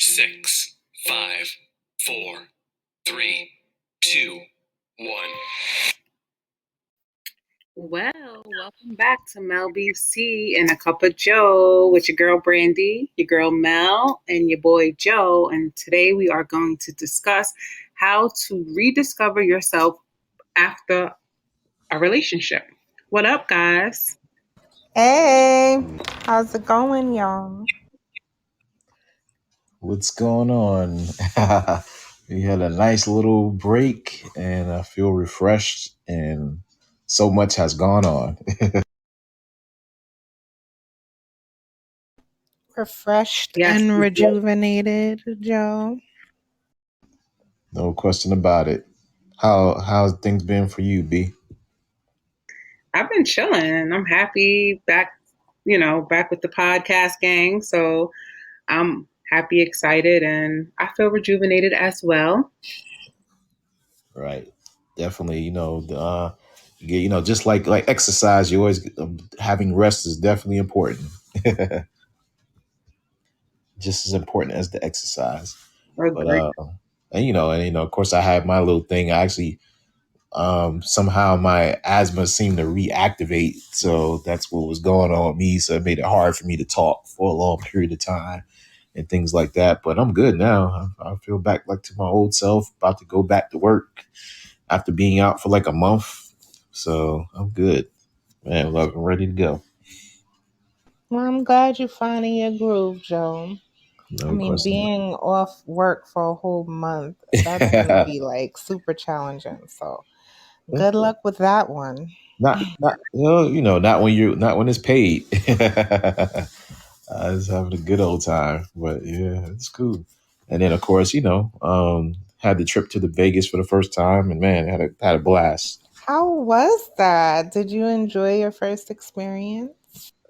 6, 5, 4, 3, 2, 1. Well, welcome back to Mel BC and a Cup of Joe with your girl Brandy, your girl Mel, and your boy Joe. And today we are going to discuss how to rediscover yourself after a relationship. What up, guys? Hey, how's it going, y'all? What's going on? We had a nice little break and I feel refreshed and so much has gone on. Refreshed Yes, and rejuvenated, Joe. No question about it. How's things been for you, B? I've been chilling. I'm happy back, back with the podcast gang. So I'm happy, excited, and I feel rejuvenated as well. Right. Definitely, just like exercise, you always having rest is definitely important. Just as important as the exercise. But Agree. of course I had my little thing. I actually somehow my asthma seemed to reactivate. So that's what was going on with me. So it made it hard for me to talk for a long period of time and things like that. But I'm good now. I feel back like to my old self, about to go back to work after being out for like a month. So I'm good, man. Look, I'm ready to go. Well, I'm glad you're finding your groove, Joe. I No mean, question. being off work for a whole month, that's going to be like super challenging. So good luck with that one. not when it's paid. I was having a good old time, but yeah, it's cool. And then, of course, had the trip to the Vegas for the first time, and man, had a blast. How was that? Did you enjoy your first experience?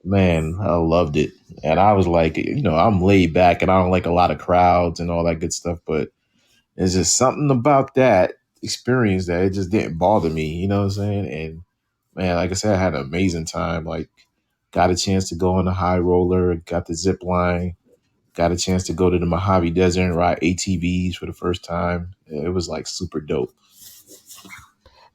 Man, I loved it, and I was like, I'm laid back, and I don't like a lot of crowds and all that good stuff, but there's just something about that experience that it just didn't bother me. You know what I'm saying? And man, like I said, I had an amazing time. Like, got a chance to go on the high roller, got the zip line. Got a chance to go to the Mojave Desert and ride ATVs for the first time. It was like super dope.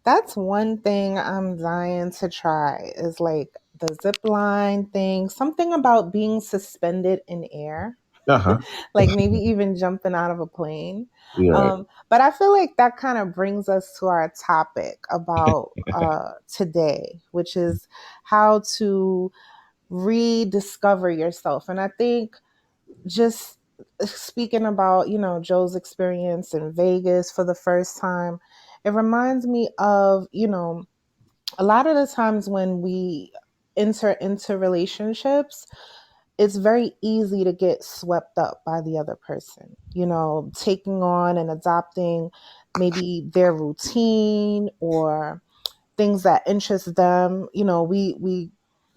That's one thing I'm dying to try is like the zip line thing, something about being suspended in air, Uh huh. like maybe even jumping out of a plane. You're right. But I feel like that kind of brings us to our topic about today, which is how to rediscover yourself. And I think just speaking about, Joe's experience in Vegas for the first time, it reminds me of, a lot of the times when we enter into relationships, it's very easy to get swept up by the other person, taking on and adopting maybe their routine or things that interest them. We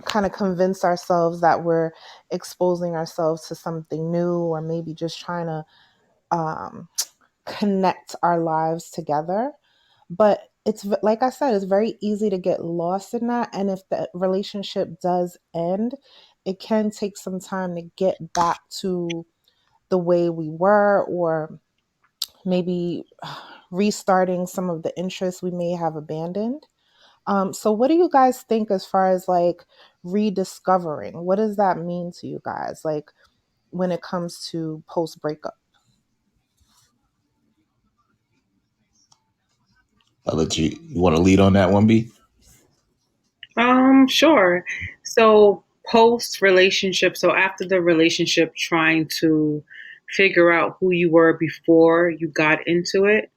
kind of convince ourselves that we're exposing ourselves to something new, or maybe just trying to um, connect our lives together. But it's like I said, it's very easy to get lost in that. And if the relationship does end, it can take some time to get back to the way we were, or maybe restarting some of the interests we may have abandoned. So what do you guys think as far as like rediscovering? What does that mean to you guys? Like when it comes to post breakup? I'll let you. You want to lead on that one, B? Sure. So post relationship, so after the relationship, trying to figure out who you were before you got into it.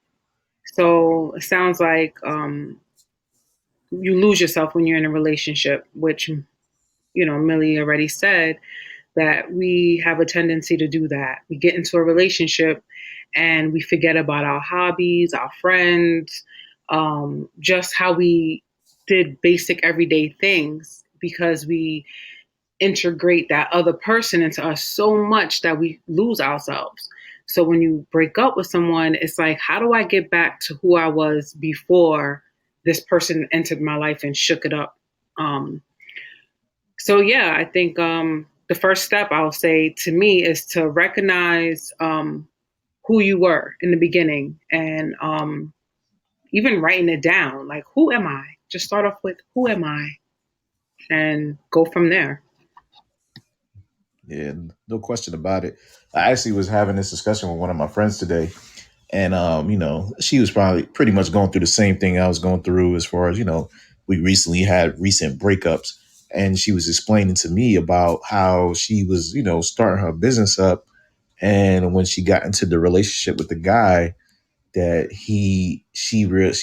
So it sounds like you lose yourself when you're in a relationship, which Millie already said that we have a tendency to do that. We get into a relationship and we forget about our hobbies, our friends, just how we did basic everyday things because we integrate that other person into us so much that we lose ourselves. So when you break up with someone, it's like, how do I get back to who I was before this person entered my life and shook it up? So yeah, I think the first step I'll say to me is to recognize who you were in the beginning, and even writing it down. Like, who am I? Just start off with, who am I? And go from there. Yeah, no question about it. I actually was having this discussion with one of my friends today, and she was probably pretty much going through the same thing I was going through as far as, we recently had recent breakups, and she was explaining to me about how she was, starting her business up, and when she got into the relationship with the guy, that she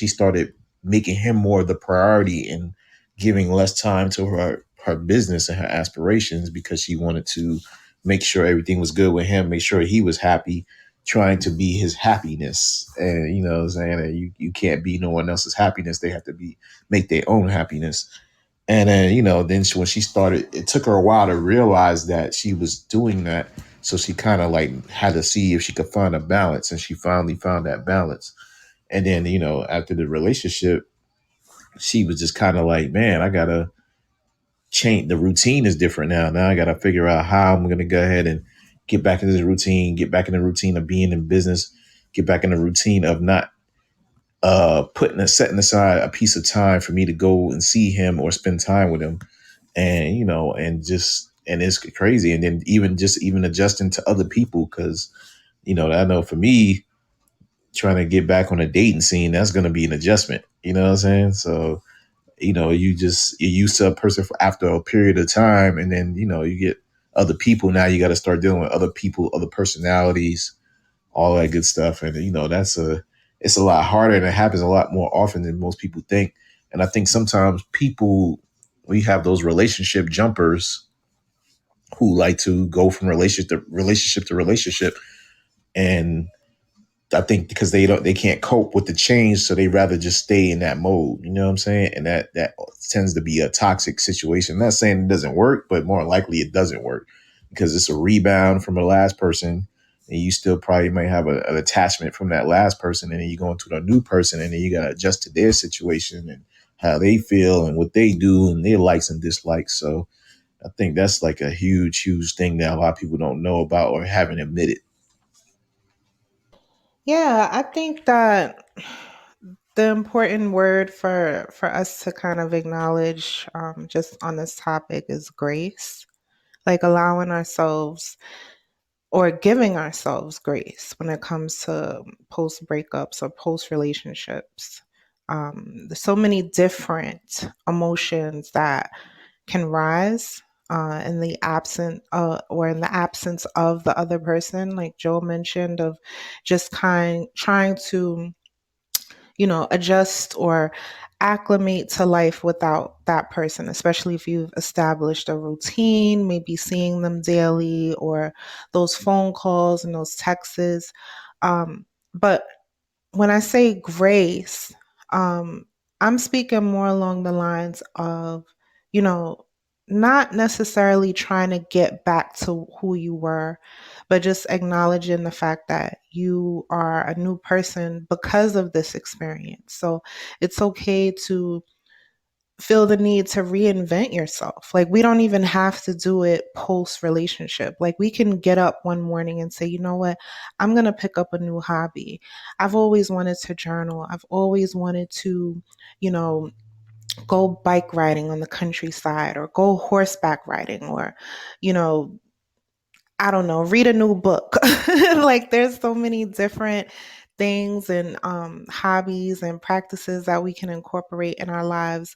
started making him more the priority and giving less time to her business and her aspirations, because she wanted to make sure everything was good with him, make sure he was happy, trying to be his happiness. And you know what I'm saying, and you can't be no one else's happiness. They have to make their own happiness. And then, when she started, it took her a while to realize that she was doing that. So she kind of like had to see if she could find a balance. And she finally found that balance. And then, after the relationship, she was just kind of like, man, I got to change. The routine is different now. Now I got to figure out how I'm going to go ahead and get back into this routine, get back in the routine of being in business, get back in the routine of not setting aside a piece of time for me to go and see him or spend time with him. And and it's crazy. And then even adjusting to other people, because I know for me, trying to get back on a dating scene, that's going to be an adjustment. You know what I'm saying? So you used to a person for after a period of time, and then you get other people. Now you got to start dealing with other people, other personalities, all that good stuff. And it's a lot harder, and it happens a lot more often than most people think. And I think sometimes we have those relationship jumpers who like to go from relationship to relationship. And I think because they can't cope with the change, so they rather just stay in that mode. You know what I'm saying? And that tends to be a toxic situation. I'm not saying it doesn't work, but more likely it doesn't work, because it's a rebound from the last person, and you still probably might have an attachment from that last person, and then you go into a new person, and then you got to adjust to their situation and how they feel and what they do and their likes and dislikes. So I think that's like a huge, huge thing that a lot of people don't know about or haven't admitted. Yeah, I think that the important word for us to kind of acknowledge, just on this topic, is grace. Like allowing ourselves or giving ourselves grace when it comes to post breakups or post relationships. There's so many different emotions that can rise in the in the absence of the other person, like Joe mentioned, of just trying to adjust or acclimate to life without that person, especially if you've established a routine, maybe seeing them daily or those phone calls and those texts. But when I say grace, um, I'm speaking more along the lines of, you know, not necessarily trying to get back to who you were, but just acknowledging the fact that you are a new person because of this experience. So it's okay to feel the need to reinvent yourself. Like, we don't even have to do it post relationship. Like, we can get up one morning and say, you know what, I'm going to pick up a new hobby. I've always wanted to journal. I've always wanted to, you know, go bike riding on the countryside or go horseback riding or, you know, I don't know, read a new book. Like, there's so many different things and hobbies and practices that we can incorporate in our lives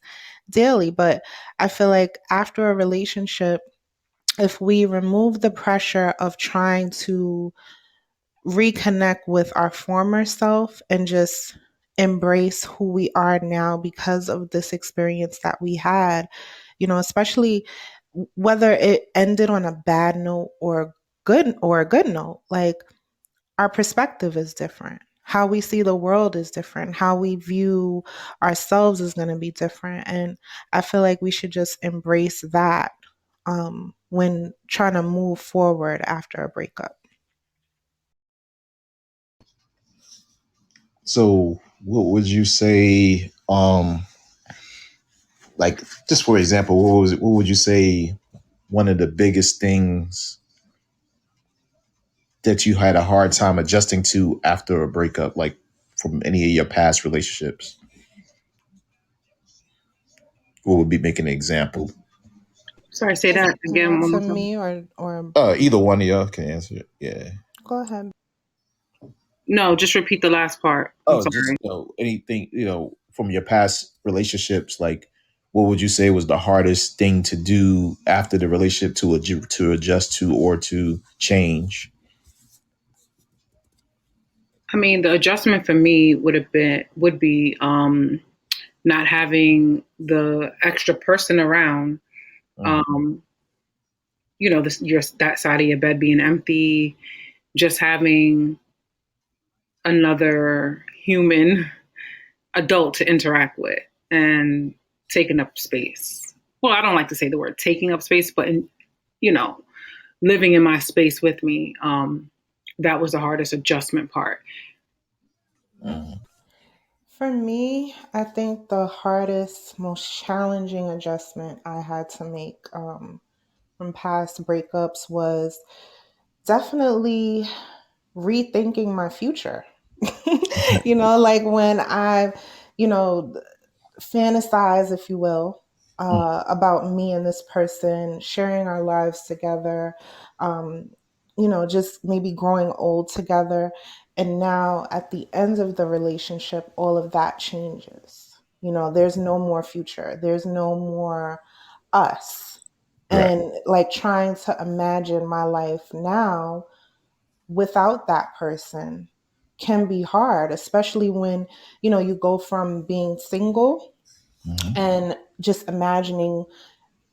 daily. But I feel like after a relationship, if we remove the pressure of trying to reconnect with our former self and just embrace who we are now because of this experience that we had, especially whether it ended on a bad note or a good note, like, our perspective is different. How we see the world is different. How we view ourselves is going to be different. And I feel like we should just embrace that when trying to move forward after a breakup. So what would you say, like, just for example, what would you say one of the biggest things that you had a hard time adjusting to after a breakup, like from any of your past relationships? What would be making an example? Sorry, say Is that again that one to more time. me or Either one of y'all can answer it. Yeah. go ahead? No, just repeat the last part. I'm Oh, sorry. just anything from your past relationships. Like, what would you say was the hardest thing to do after the relationship to adjust to or to change? I mean, the adjustment for me would be not having the extra person around. Mm, Um, that side of your bed being empty, just having another human adult to interact with and taking up space. Well, I don't like to say the word taking up space, but you know, living in my space with me. That was the hardest adjustment part. mm, For me, I think the hardest, most challenging adjustment I had to make from past breakups was definitely rethinking my future. Like when I, you know, fantasize, if you will, mm, about me and this person sharing our lives together, um, just maybe growing old together. And now at the end of the relationship, all of that changes. There's no more future, there's no more us. right. And like trying to imagine my life now without that person can be hard, especially when, you go from being single Hmm. and just imagining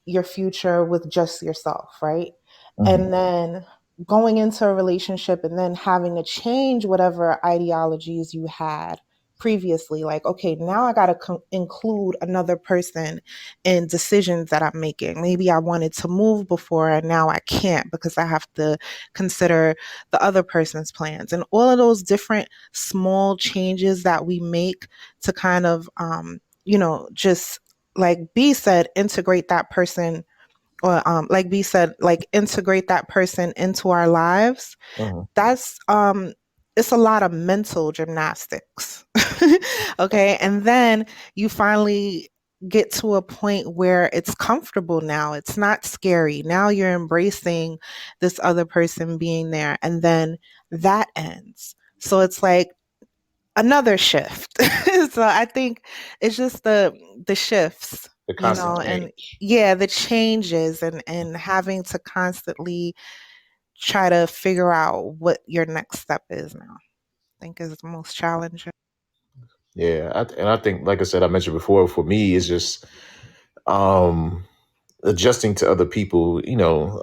your future with just yourself, right? Hmm. And then going into a relationship and then having to change whatever ideologies you had previously. Like, okay, now I got to include another person in decisions that I'm making. Maybe I wanted to move before and now I can't because I have to consider the other person's plans. And all of those different small changes that we make to kind of, just like B said, integrate that person, or like B said, like integrate that person into our lives. Hmm. That's it's a lot of mental gymnastics. Okay. And then you finally get to a point where it's comfortable now. It's not scary. Now you're embracing this other person being there. And then that ends. So it's like another shift. So I think it's just the shifts, The constant and change. yeah, the changes and having to constantly try to figure out what your next step is now. I think is the most challenging. Yeah, and I think, like I said, I mentioned before, for me, it's just um adjusting to other people,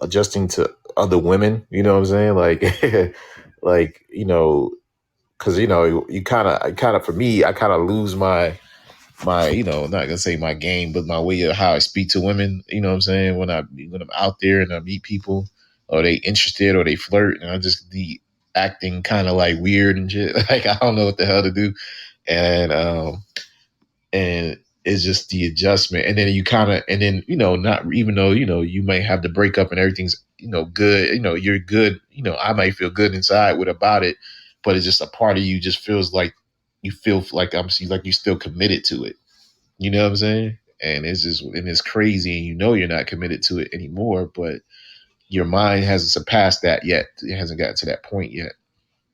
adjusting to other women, you know what I'm saying? Like like, because you kind of for me, I kind of lose my not gonna say my game, but my way of how I speak to women, you know what I'm saying? When I'm out there and I meet people, or they interested or they flirt, and I just be acting kind of like weird and shit. Like, I don't know what the hell to do. And it's just the adjustment, and then you kind of, and then not, even though you might have the breakup and everything's good, you're good, I might feel good inside with about it, but it's just a part of you just feels like you feel like I'm see like you're still committed to it, you know what I'm saying? And it's crazy, and you're not committed to it anymore, but your mind hasn't surpassed that yet. It hasn't gotten to that point yet.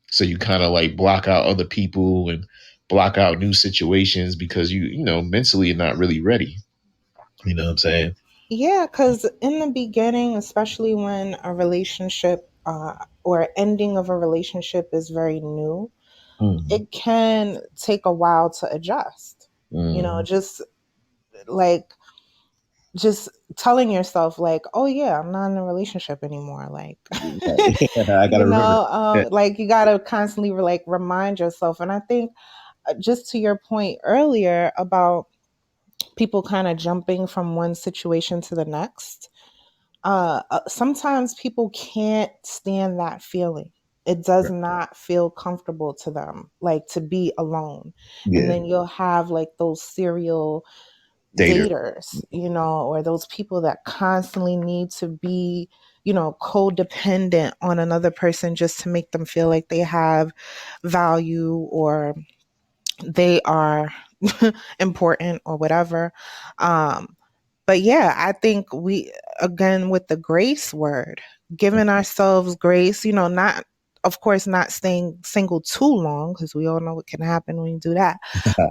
So you kind of like block out other people and block out new situations because mentally you're not really ready. You know what I'm saying? Yeah, because in the beginning, especially when a relationship or ending of a relationship is very new, Mm-hmm. it can take a while to adjust. Mm-hmm. Just like just telling yourself like, oh yeah, I'm not in a relationship anymore, like I gotta remember. like you got to constantly like remind yourself. And I think just to your point earlier about people kind of jumping from one situation to the next, sometimes people can't stand that feeling. It does not feel comfortable to them, like to be alone. And Yeah. then you'll have like those serial Dater. daters, or those people that constantly need to be, codependent on another person just to make them feel like they have value or they are important or whatever. Um, but yeah, I think we, again, with the grace word, giving ourselves grace, not, of course, not staying single too long, because we all know what can happen when you do that,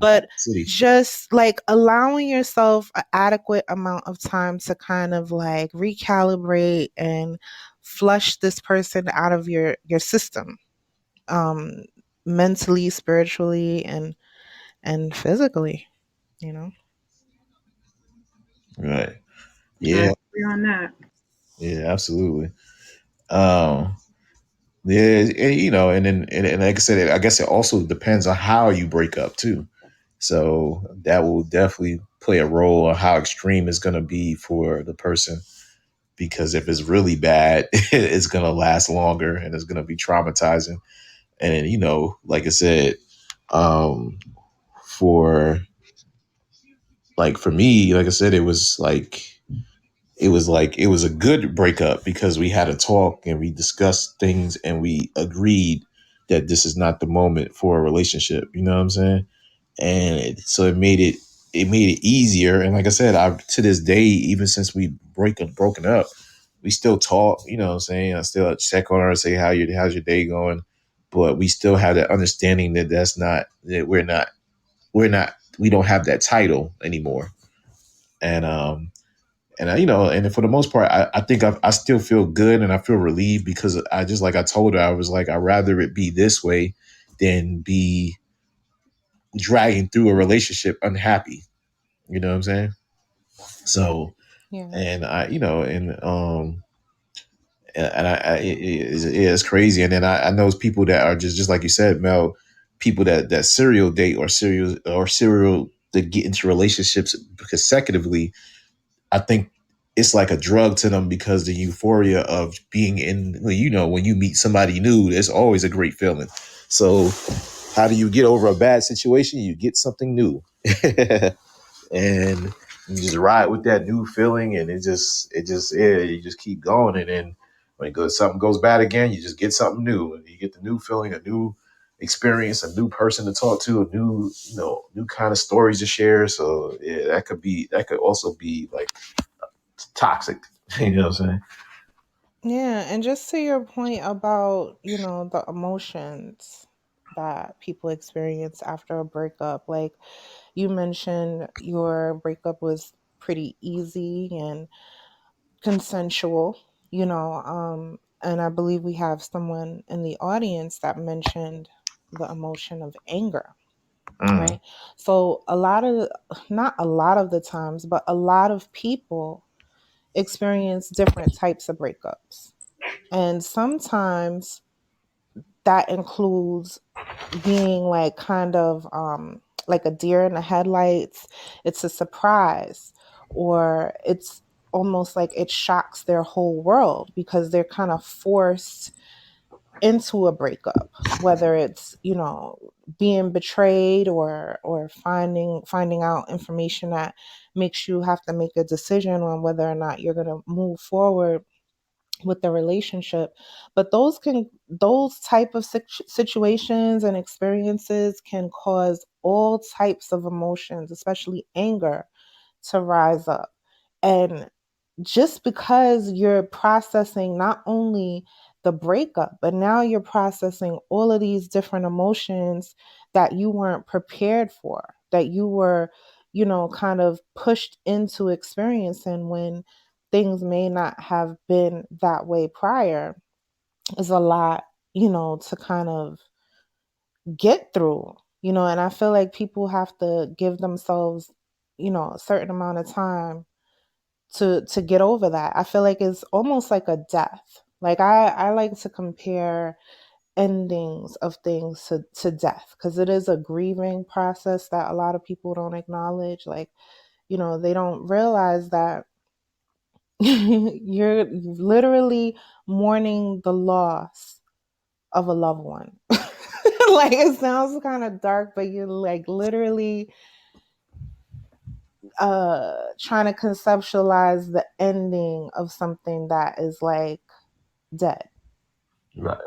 but City. just like allowing yourself an adequate amount of time to kind of like recalibrate and flush this person out of your system, um mentally, spiritually, and physically, you know. Right. I Yeah. agree on that. Yeah. Absolutely. Um. Yeah. And, and then and like I said, I guess it also depends on how you break up too. So that will definitely play a role on how extreme it's going to be for the person. Because if it's really bad, it's going to last longer and it's going to be traumatizing. And like I said, um, for for me, like I said, it was a good breakup because we had a talk and we discussed things and we agreed that this is not the moment for a relationship. You know what I'm saying? And so it made it easier. And like I said, I to this day, even since we broken up, we still talk. You know what I'm saying? I still check on her and say how's your day going, but we still have that understanding that that's not that we don't have that title anymore. And and and for the most part, I think I still feel good and I feel relieved because I just like I told her, I was like, I'd rather it be this way than be dragging through a relationship unhappy. You know what I'm saying? So, Yeah. and it's crazy. And then I know people that are just like you said, Mel, people that serial date or serial that get into relationships consecutively. I think it's like a drug to them because the euphoria of being in, when you meet somebody new, it's always a great feeling. So how do you get over a bad situation? You get something new. And you just ride with that new feeling and yeah, you just keep going. And then when something goes bad again, you just get something new and you get the new feeling, a new experience, a new person to talk to, a new, new kind of stories to share. So yeah, that could also be like toxic. You know what I'm saying? Yeah, and just to your point about, the emotions that people experience after a breakup, like you mentioned your breakup was pretty easy and consensual, and I believe we have someone in the audience that mentioned the emotion of anger, Mm, right? So a lot of, not a lot of the times, but a lot of people experience different types of breakups. And sometimes that includes being like kind of like a deer in the headlights. It's a surprise, or it's almost like it shocks their whole world because they're kind of forced into a breakup, whether it's, being betrayed or finding out information that makes you have to make a decision on whether or not you're going to move forward with the relationship. But those type of situations and experiences can cause all types of emotions, especially anger, to rise up. And just because you're processing not only the breakup, but now you're processing all of these different emotions that you weren't prepared for, that you were, kind of pushed into experiencing when things may not have been that way prior, is a lot, to kind of get through, and I feel like people have to give themselves, a certain amount of time to get over that. I feel like it's almost like a death. Like I like to compare endings of things to death, because it is a grieving process that a lot of people don't acknowledge. Like, they don't realize that you're literally mourning the loss of a loved one. Like, it sounds kind of dark, but you're like literally trying to conceptualize the ending of something that is like dead. Right.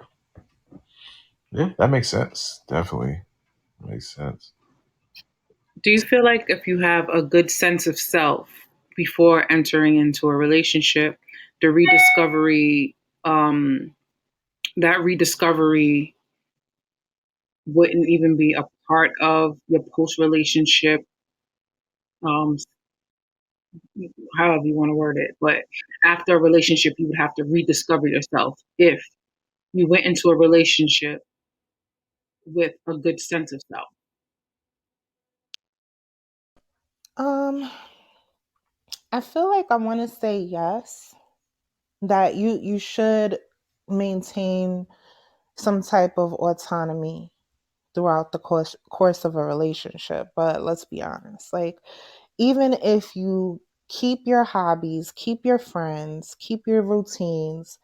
Yeah, that makes sense. Definitely makes sense. Do you feel like if you have a good sense of self before entering into a relationship, the rediscovery, um, that rediscovery wouldn't even be a part of your post relationship, um, however you want to word it. But after a relationship, you would have to rediscover yourself if you went into a relationship with a good sense of self. Um, I feel like I want to say yes, that you should maintain some type of autonomy throughout the course of a relationship. But let's be honest, like, even if you keep your hobbies, keep your friends, keep your routines,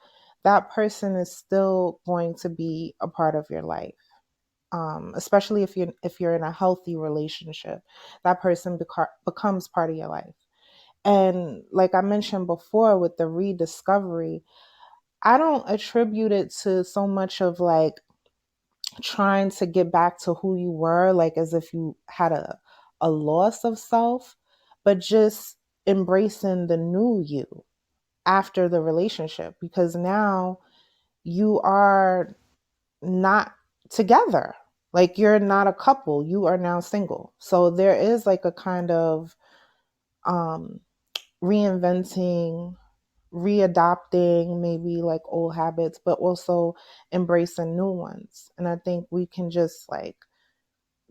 that person is still going to be a part of your life. Especially if you're in a healthy relationship, that person becomes part of your life. And like I mentioned before, with the rediscovery, I don't attribute it to so much of like trying to get back to who you were, like as if you had a loss of self, but just embracing the new you after the relationship, because now you are not together. Like, you're not a couple, you are now single. So there is like a kind of um reinventing, readopting maybe like old habits, but also embracing new ones. And I think we can just like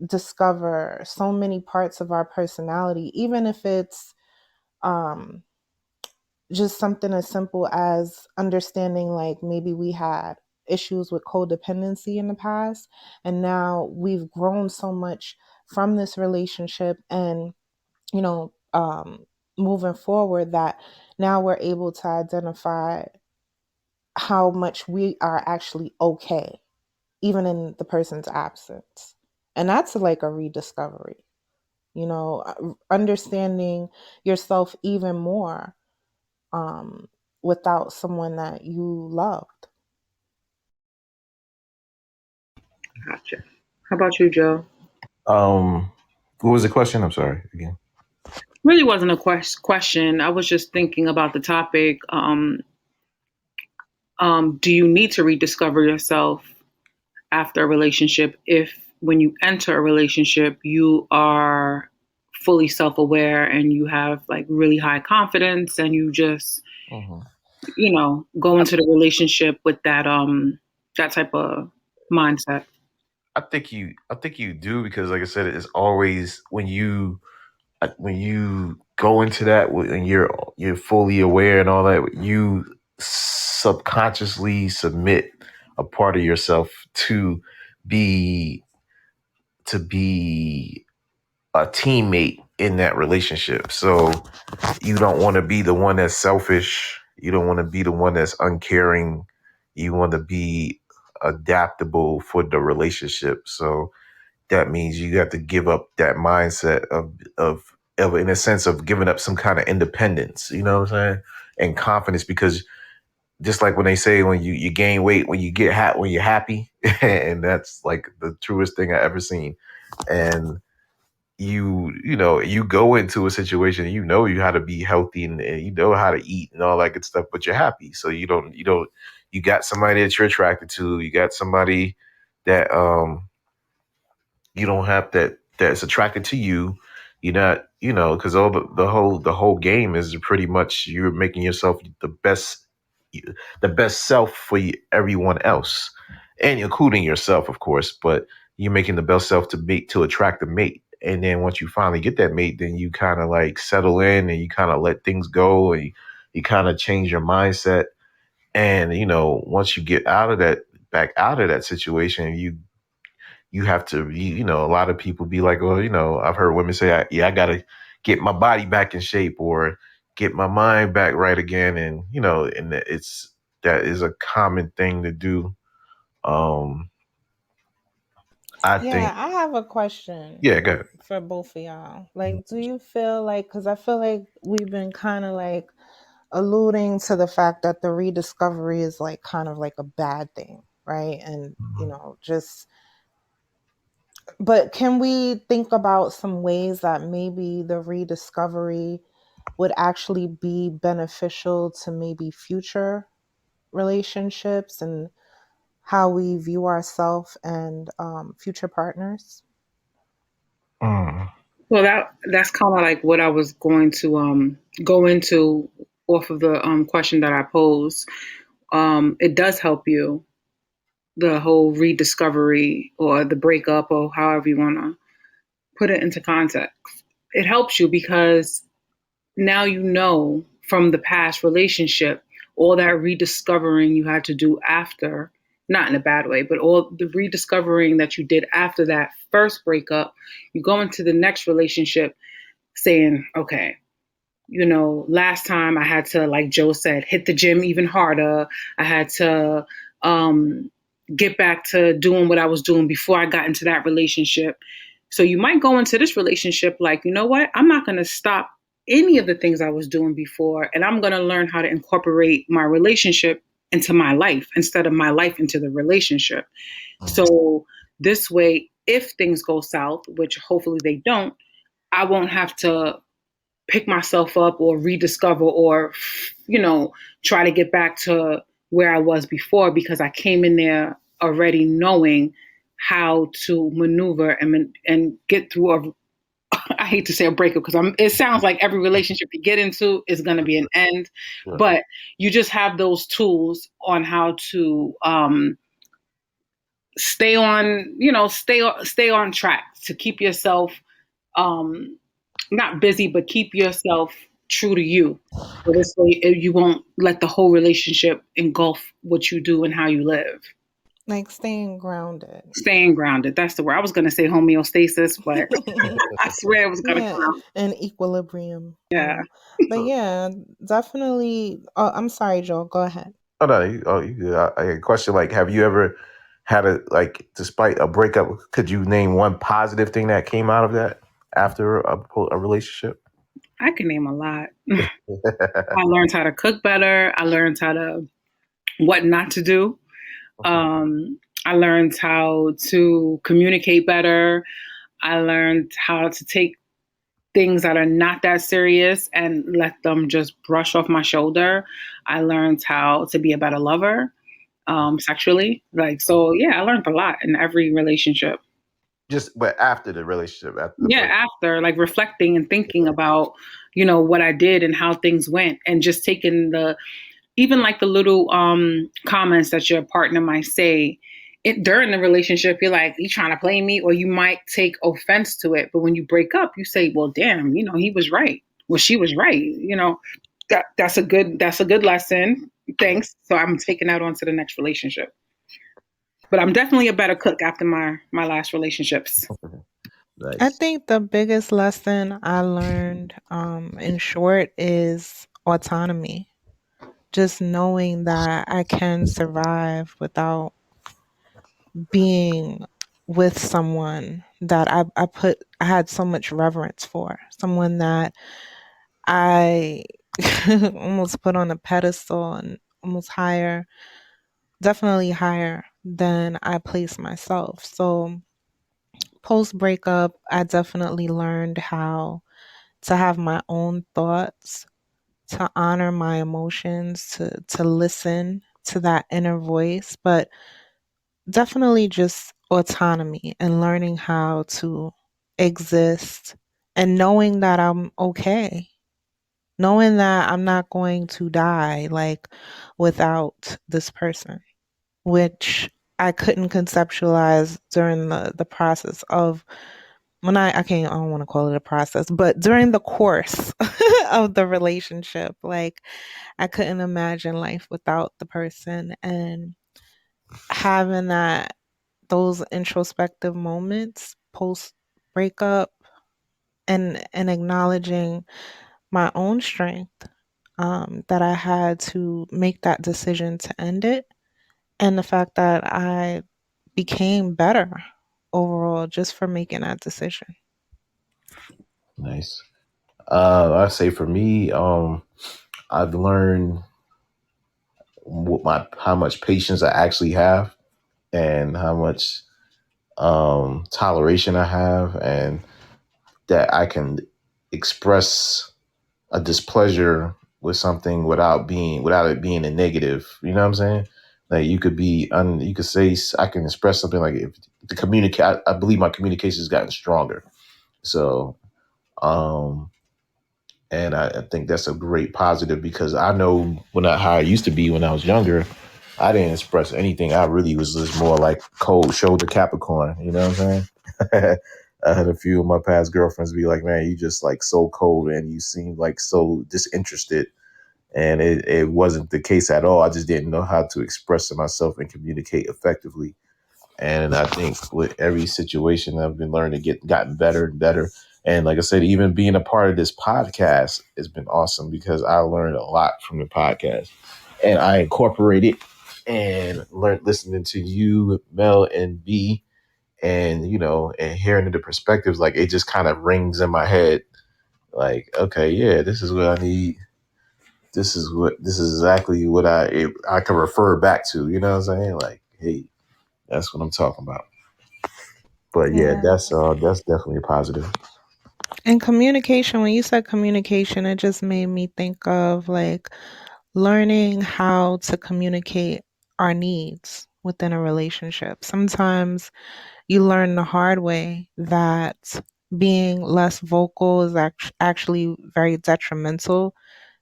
discover so many parts of our personality, even if it's um, just something as simple as understanding like maybe we had issues with codependency in the past, and now we've grown so much from this relationship, and you know, moving forward, that now we're able to identify how much we are actually okay, even in the person's absence. And that's like a rediscovery, understanding yourself even more, um, without someone that you loved. Gotcha. How about you, Joe? Um, what was the question? I'm sorry again. Really wasn't a question. I was just thinking about the topic. Do you need to rediscover yourself after a relationship if, when you enter a relationship, you are fully self aware and you have like really high confidence and you just, Mhm. go into the relationship with that type of mindset? I think you do, because like I said, it's always when you go into that and you're fully aware and all that, you subconsciously submit a part of yourself be to be a teammate in that relationship. So you don't want to be the one that's selfish. You don't want to be the one that's uncaring. You want to be adaptable for the relationship. So that means you have to give up that mindset of in a sense of giving up some kind of independence, you know what I'm saying? And confidence, because just like when they say when you gain weight when you get when you're happy, and that's like the truest thing I ever seen. And you go into a situation, you how to be healthy, and you know how to eat and all that good stuff, but you're happy. So you got somebody that you're attracted to, you got somebody that you don't have that's attracted to you. You're not, because all the whole game is pretty much you're making yourself the best self for everyone else, and including yourself, of course. But you're making the best self to attract a mate. And then once you finally get that mate, then you kind of like settle in and you kind of let things go, and you kind of change your mindset. And once you get back out of that situation, you have to, a lot of people be like, well, I've heard women say, I got to get my body back in shape or get my mind back right again. And, and that is a common thing to do. Um, I Yeah, think, I have a question yeah, go for both of y'all. ahead. Like, do you feel like, because I feel like we've been kind of like alluding to the fact that the rediscovery is like kind of like a bad thing, right? And, just, but can we think about some ways that maybe the rediscovery would actually be beneficial to maybe future relationships and how we view ourselves and future partners? Mm, Well, that's kind of like what I was going to go into off of the question that I posed. It does help you, the whole rediscovery or the breakup or however you want to put it into context. It helps you because now you know from the past relationship all that rediscovering you had to do after, not in a bad way, but all the rediscovering that you did after that first breakup, you go into the next relationship saying, okay, last time I had to, like Joe said, hit the gym even harder. I had to um, get back to doing what I was doing before I got into that relationship. So you might go into this relationship like, you know what? I'm not going to stop any of the things I was doing before, and I'm going to learn how to incorporate my relationship into my life instead of my life into the relationship. mm. So this way, if things go south, which hopefully they don't, I won't have to pick myself up or rediscover or try to get back to where I was before because I came in there already knowing how to maneuver and get through a I hate to say a breakup because it sounds like every relationship you get into is going to be an end, Sure. but you just have those tools on how to stay on track to keep yourself um not busy, but keep yourself true to you. So this way you won't let the whole relationship engulf what you do and how you live. Like staying grounded. Staying grounded. That's the word. I was going to say homeostasis, but I swear it was going to come Yeah, out. and equilibrium. Yeah. But yeah, definitely. Oh, I'm sorry, Joel. Go ahead. Oh no, you good. I had a question like, have you ever had a like, despite a breakup, could you name one positive thing that came out of that after a relationship? I can name a lot. I learned how to cook better. I learned how to what not to do. I learned how to communicate better. I learned how to take things that are not that serious and let them just brush off my shoulder. I learned how to be a better lover sexually. Like, so yeah, I learned a lot in every relationship. Just but after the relationship, after the Yeah, break. after like reflecting and thinking about, what I did and how things went and just taking even like the little comments that your partner might say during the relationship, you're like, you trying to play me, or you might take offense to it. But when you break up, you say, well, damn, he was right. Well, she was right. That's a good lesson. Thanks. So I'm taking that on to the next relationship. But I'm definitely a better cook after my last relationships. I Nice. think the biggest lesson I learned, in short, is autonomy. Just knowing that I can survive without being with someone that I had so much reverence for, someone that I almost put on a pedestal and almost higher, definitely higher than I place myself. So post breakup, I definitely learned how to have my own thoughts, to honor my emotions, to listen to that inner voice, but definitely just autonomy and learning how to exist and knowing that I'm okay, knowing that I'm not going to die like without this person, which I couldn't conceptualize during the process of when I don't want to call it a process, but during the course of the relationship, like I couldn't imagine life without the person, and having those introspective moments post breakup and acknowledging my own strength, that I had to make that decision to end it, and the fact that I became better. overall just for making that decision? Nice. I say for me, I've learned how much patience I actually have, and how much toleration I have, and that I can express a displeasure with something without it being a negative. You know what I'm saying? Like you could say I can express something like if the communicate. I believe my communication has gotten stronger. So, um, and I think that's a great positive because I know how I used to be when I was younger. I didn't express anything. I really was just more like cold shoulder Capricorn. You know what I'm saying? I had a few of my past girlfriends be like, "Man, you just like so cold and you seem like so disinterested." And it wasn't the case at all. I just didn't know how to express myself and communicate effectively. And I think with every situation, I've been learning to gotten better and better. And like I said, even being a part of this podcast has been awesome because I learned a lot from the podcast, and I incorporate it and learned listening to you, Mel, and B, and and hearing the perspectives. Like it just kind of rings in my head. Like, okay, yeah, this is what I need. This is exactly what I can refer back to. You know what I'm saying? Like, hey, that's what I'm talking about. But yeah, Yeah. that's definitely a positive. And communication, when you said communication, it just made me think of like learning how to communicate our needs within a relationship. Sometimes you learn the hard way that being less vocal is actually very detrimental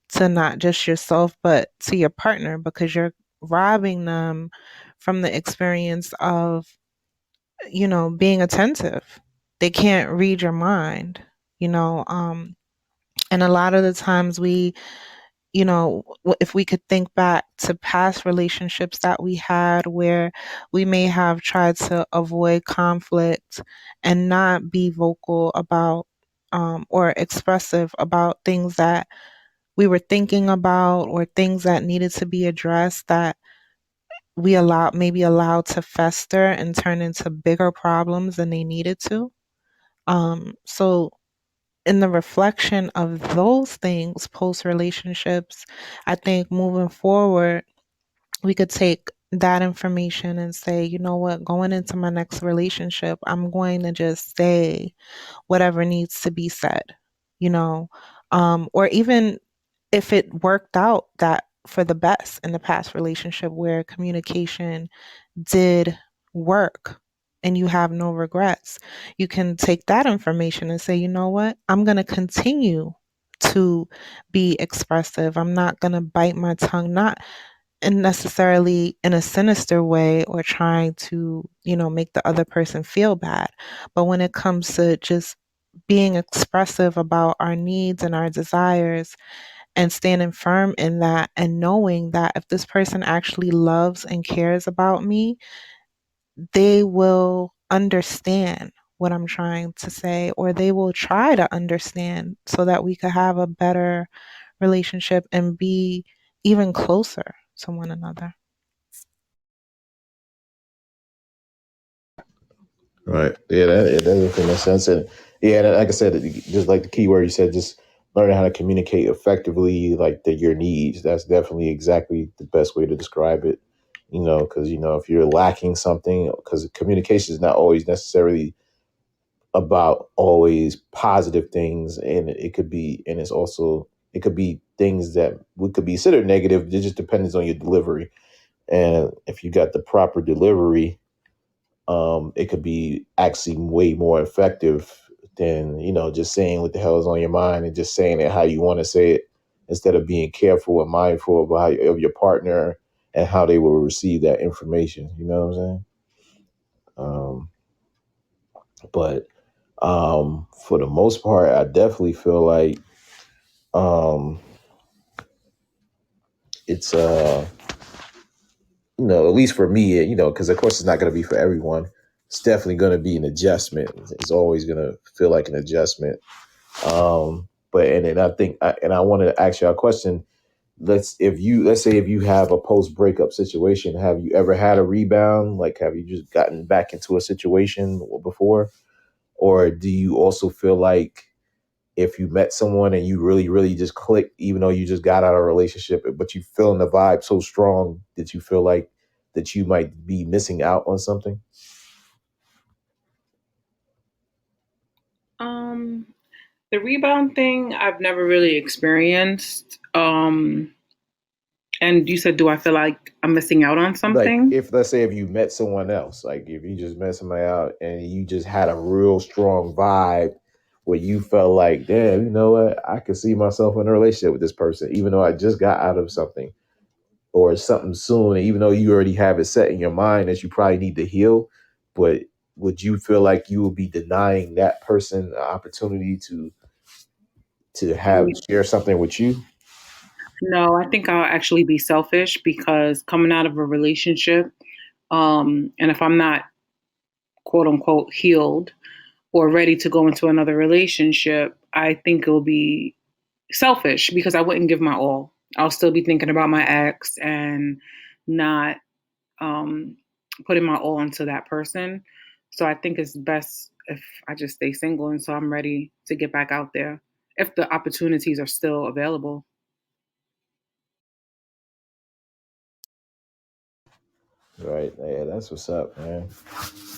to not just yourself, but to your partner because you're robbing them from the experience of, being attentive. They can't read your mind, you know. And a lot of the times if we could think back to past relationships that we had where we may have tried to avoid conflict and not be vocal about or expressive about things that we were thinking about or things that needed to be addressed that we maybe allowed to fester and turn into bigger problems than they needed to. So in the reflection of those things post relationships, I think moving forward, we could take that information and say, you know what, going into my next relationship, I'm going to just say whatever needs to be said, you know, or even if it worked out that for the best in the past relationship where communication did work and you have no regrets, you can take that information and say, you know what, I'm going to continue to be expressive. I'm not going to bite my tongue, not in necessarily in a sinister way or trying to, make the other person feel bad. But when it comes to just being expressive about our needs and our desires and standing firm in that and knowing that if this person actually loves and cares about me, they will understand what I'm trying to say, or they will try to understand so that we could have a better relationship and be even closer to one another. Right. Yeah, that definitely makes sense. And yeah, like I said, just like the key word you said, just learning how to communicate effectively, like your needs. That's definitely exactly the best way to describe it. Because if you're lacking something, because communication is not always necessarily about always positive things, and it could be things that would could be considered negative. It just depends on your delivery, and if you got the proper delivery, it could be actually way more effective than just saying what the hell is on your mind and just saying it how you want to say it, instead of being careful and mindful of your partner and how they will receive that information. You know what I'm saying? Um, but for the most part, I definitely feel like um, it's at least for me, because of course it's not going to be for everyone. It's definitely going to be an adjustment. It's always going to feel like an adjustment. But and then I think, and I wanted to ask you a question. let's say if you have a post breakup situation, have you ever had a rebound? Like, have you just gotten back into a situation before, or do you also feel like if you met someone and you really really just clicked, even though you just got out of a relationship, but you feeling the vibe so strong that you feel like that you might be missing out on something? Um, the rebound thing I've never really experienced. And you said, do I feel like I'm missing out on Like, something? if let's say if you met someone else, like if you just met somebody out and you just had a real strong vibe where you felt like, damn, you know what, I could see myself in a relationship with this person, even though I just got out of something or something soon, and even though you already have it set in your mind that you probably need to heal, but would you feel like you would be denying that person the opportunity to have share something with you? No, I think I'll actually be selfish because coming out of a relationship, and if I'm not quote unquote healed or ready to go into another relationship, I think it'll be selfish because I wouldn't give my all. I'll still be thinking about my ex and not um, putting my all into that person. So I think it's best if I just stay single until I'm ready to get back out there, if the opportunities are still available. Right. Yeah, that's what's up, man.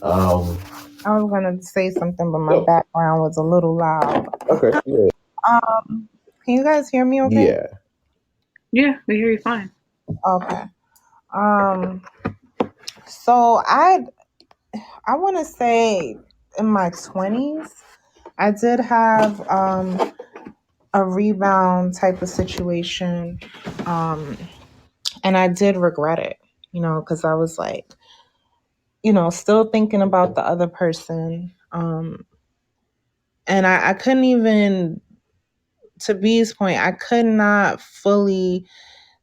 Um. I was gonna say something, but my Oh, background was a little loud. okay. Yeah. Um, can you guys hear me okay? Yeah. Yeah, we hear you fine. Okay. Um, so I want to say in my 20s, I did have a rebound type of situation, um, and I did regret it, because I was like, still thinking about the other person, and I couldn't even, to B's point, I could not fully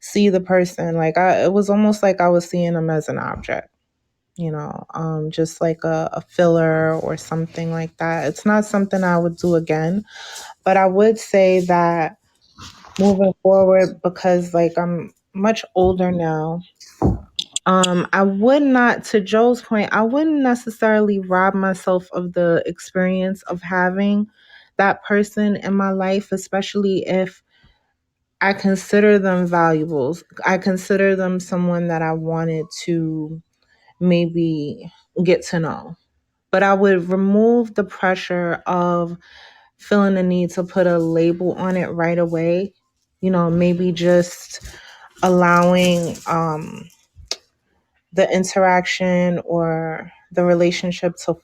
see the person. Like it was almost like I was seeing them as an object, just like a filler or something like that. It's not something I would do again, but I would say that moving forward, because like I'm much older now, I would not, to Joe's point, I wouldn't necessarily rob myself of the experience of having that person in my life, especially if I consider them valuables. I consider them someone that I wanted to maybe get to know. But I would remove the pressure of feeling the need to put a label on it right away. Maybe just allowing the interaction or the relationship to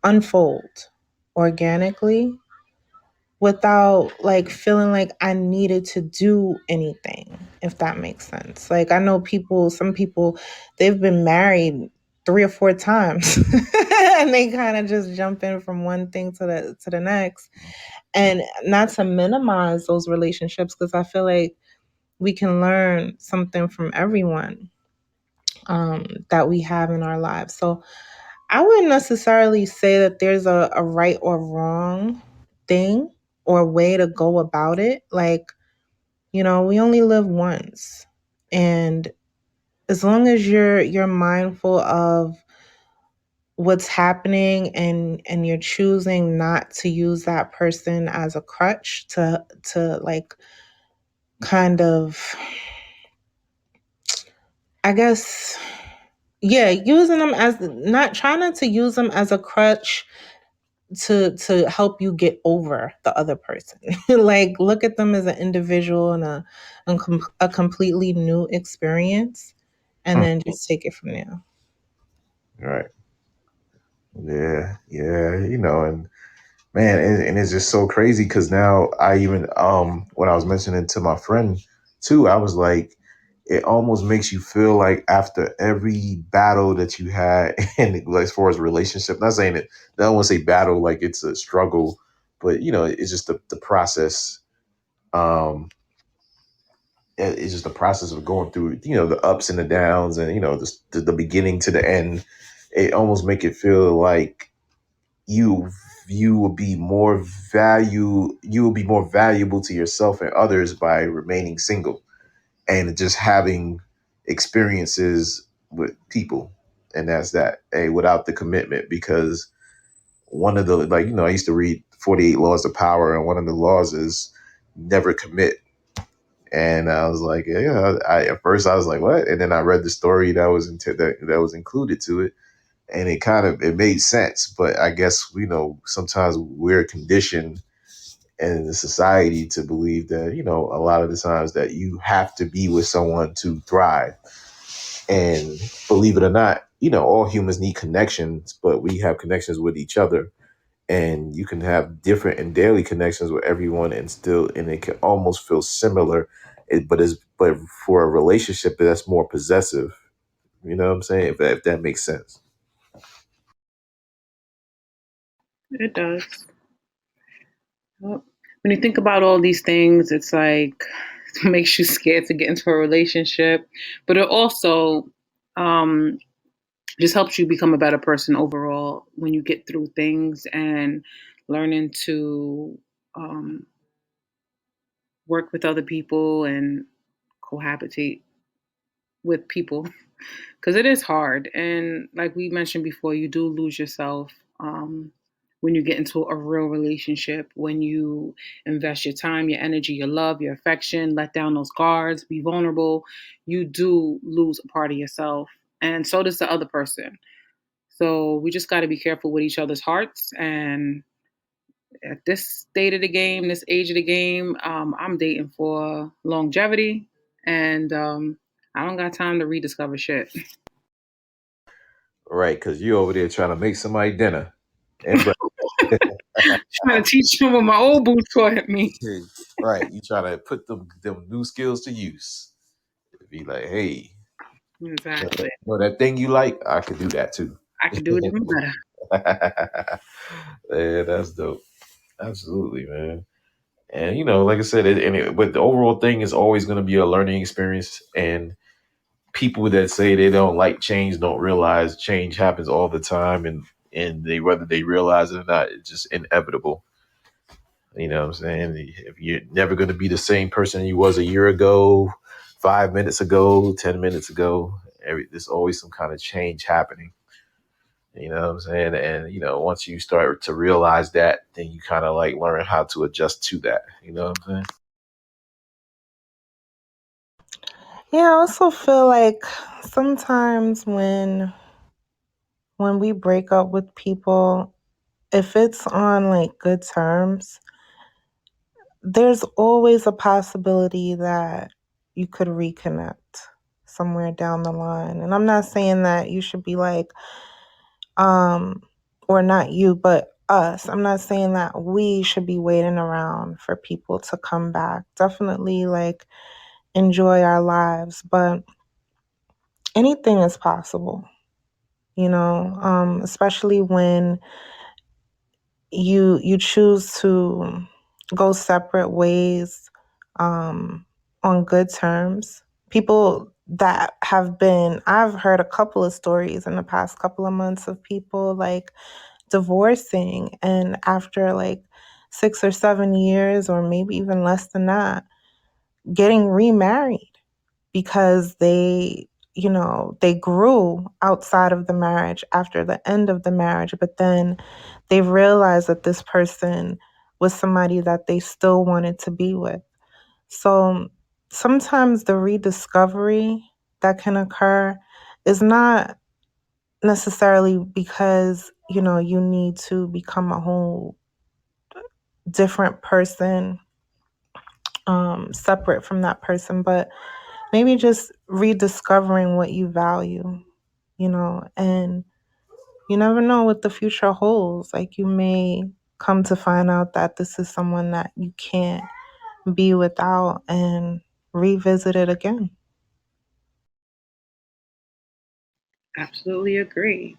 unfold organically without like feeling like I needed to do anything, if that makes sense. Like I know some people, they've been married 3 or 4 times and they kind of just jump in from one thing to the next. And not to minimize those relationships, because I feel like we can learn something from everyone that we have in our lives. So I wouldn't necessarily say that there's a right or wrong thing or way to go about it. Like, we only live once. And as long as you're mindful of what's happening and you're choosing not to use that person as a crutch to like kind of, I guess, yeah, using them as, not trying not to use them as a crutch to help you get over the other person. Like look at them as an individual and a completely new experience, and then just take it from there. Right. Yeah. Yeah. And man, and it's just so crazy because now I even when I was mentioning to my friend too, I was like, it almost makes you feel like after every battle that you had, and as far as relationship, not saying it, I don't want to say battle like it's a struggle, but it's just the process. Um, it's just the process of going through, the ups and the downs, and the beginning to the end. It almost make it feel like you you will be more valuable to yourself and others by remaining single. and just having experiences with people, and that's that. Without the commitment, because one of the, like, I used to read 48 Laws of Power, and one of the laws is never commit. And I was like, yeah. At first I was like, what? And then I read the story that was that was included to it, and it made sense. But I guess sometimes we're conditioned in the society to believe that a lot of the times that you have to be with someone to thrive. And believe it or not, all humans need connections, but we have connections with each other. And you can have different and daily connections with everyone, and it can almost feel similar. But for a relationship that's more possessive, you know what I'm saying? If that makes sense. It does. Well, when you think about all these things, it's like it makes you scared to get into a relationship, but it also um, just helps you become a better person overall when you get through things and learning to um, work with other people and cohabitate with people because it is hard. And like we mentioned before, you do lose yourself when you get into a real relationship, when you invest your time, your energy, your love, your affection, let down those guards, be vulnerable. You do lose a part of yourself. And so does the other person. So we just got to be careful with each other's hearts. And at this state of the game, this age of the game, I'm dating for longevity. And I don't got time to rediscover shit. Right, because you over there trying to make somebody dinner and Trying to teach them what my old boo taught me. right, you trying to put them new skills to use. Be like, hey, Exactly. that thing you like, I could do that too. I could do it even better. Yeah, that's dope. Absolutely, man. And like I said, but the overall thing is always going to be a learning experience. And people that say they don't like change don't realize change happens all the time, and they, whether they realize it or not, it's just inevitable. You know what I'm saying? If you're never going to be the same person you was a year ago, 5 minutes ago, 10 minutes ago, there's always some kind of change happening. You know what I'm saying? And once you start to realize that, then you kind of like learn how to adjust to that. You know what I'm saying? Yeah, I also feel like sometimes when we break up with people, if it's on like good terms, there's always a possibility that you could reconnect somewhere down the line. And I'm not saying that you should be like, um, or not you, but us. I'm not saying that we should be waiting around for people to come back. Definitely like enjoy our lives, but anything is possible, especially when you choose to go separate ways on good terms. People that have been, I've heard a couple of stories in the past couple of months of people like divorcing, and after like 6 or 7 years, or maybe even less than that, getting remarried because they grew outside of the marriage after the end of the marriage, but then they realized that this person was somebody that they still wanted to be with. So sometimes the rediscovery that can occur is not necessarily because you need to become a whole different person, separate from that person, but maybe just rediscovering what you value, and you never know what the future holds. Like, you may come to find out that this is someone that you can't be without, and revisit it again. Absolutely agree.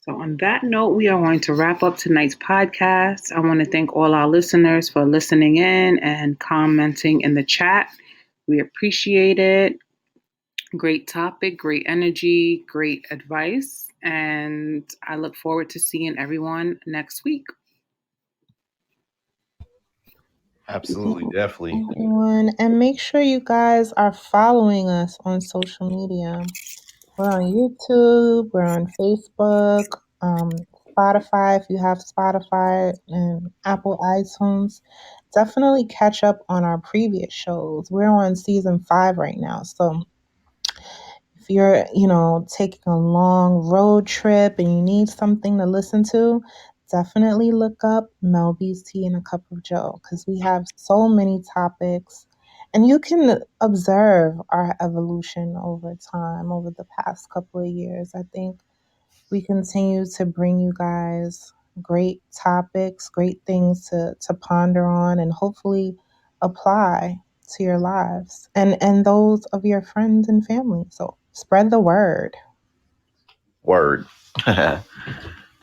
So, on that note, we are going to wrap up tonight's podcast. I want to thank all our listeners for listening in and commenting in the chat. We appreciate it. Great topic, great energy, great advice. And I look forward to seeing everyone next week. Absolutely, definitely. Everyone, and make sure you guys are following us on social media. We're on YouTube, we're on Facebook, Spotify, if you have Spotify, and Apple iTunes. Definitely catch up on our previous shows. We're on season 5 right now. So if you're, taking a long road trip and you need something to listen to, definitely look up Melby's Tea and a Cup of Joe because we have so many topics. And you can observe our evolution over time, over the past couple of years. I think we continue to bring you guys great topics, great things to ponder on, and hopefully apply to your lives and those of your friends and family. So spread the word. Word.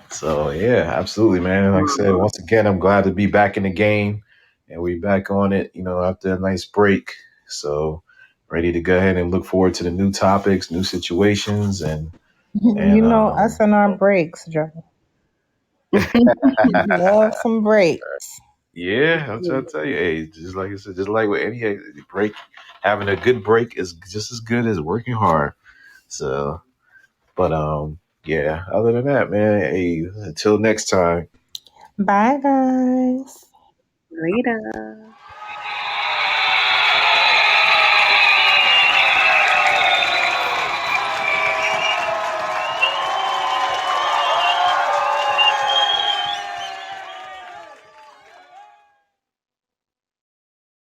So yeah, absolutely, man. Like I said, once again, I'm glad to be back in the game, and we back on it. After a nice break, so ready to go ahead and look forward to the new topics, new situations, and You and know us and our breaks, Joe. Love some breaks. yeah, I'm trying to tell you, hey, just like I said, just like with any break, having a good break is just as good as working hard. So, but yeah. Other than that, man, hey, until next time. Bye, guys. Later.